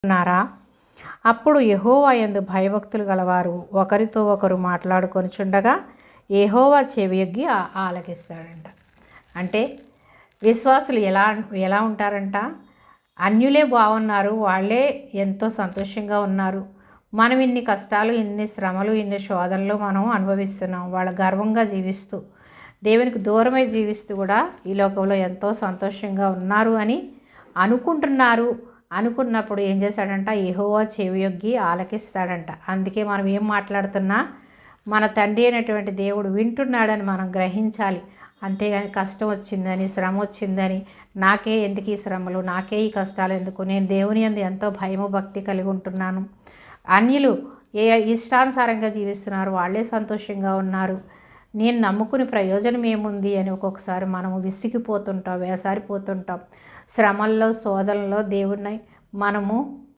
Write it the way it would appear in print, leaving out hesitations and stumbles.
ఉన్నారా? అప్పుడు యెహోవా యందు భయభక్తులు గలవారు ఒకరితో ఒకరు మాట్లాడుకొనుచుండగా యెహోవా చెవియొగ్గి ఆలకిస్తాడంట. అంటే విశ్వాసులు ఎలా ఉంటారంట? అన్యులే బాగున్నారు, వాళ్ళే ఎంతో సంతోషంగా ఉన్నారు. మనం ఇన్ని కష్టాలు, ఇన్ని శ్రమలు, ఇన్ని శోధనలు మనం అనుభవిస్తున్నాం. వాళ్ళ గర్వంగా జీవిస్తూ, దేవునికి దూరమై జీవిస్తూ కూడా ఈ లోకంలో ఎంతో సంతోషంగా ఉన్నారు అని అనుకుంటున్నారు. అనుకున్నప్పుడు ఏం చేశాడంట? యెహోవా చెవియొగ్గి ఆలకిస్తాడంట. అందుకే మనం ఏం మాట్లాడుతున్నా మన తండ్రి అయినటువంటి దేవుడు వింటున్నాడని మనం గ్రహించాలి. అంతేగాని కష్టం వచ్చిందని, శ్రమ వచ్చిందని, నాకే ఎందుకు ఈ శ్రమలు, నాకే ఈ కష్టాలు ఎందుకు, నేను దేవుని యందు ఎంతో భయము భక్తి కలిగి ఉంటున్నాను, అన్యులు ఏ ఇష్టానుసారంగా జీవిస్తున్నారు, వాళ్ళే సంతోషంగా ఉన్నారు, నేను నమ్ముకుని ప్రయోజనం ఏముంది అని ఒక్కొక్కసారి మనము విసిగిపోతుంటాం, వేసారిపోతుంటాం. శ్రమల్లో శోధనలో దేవుణ్ణి మనము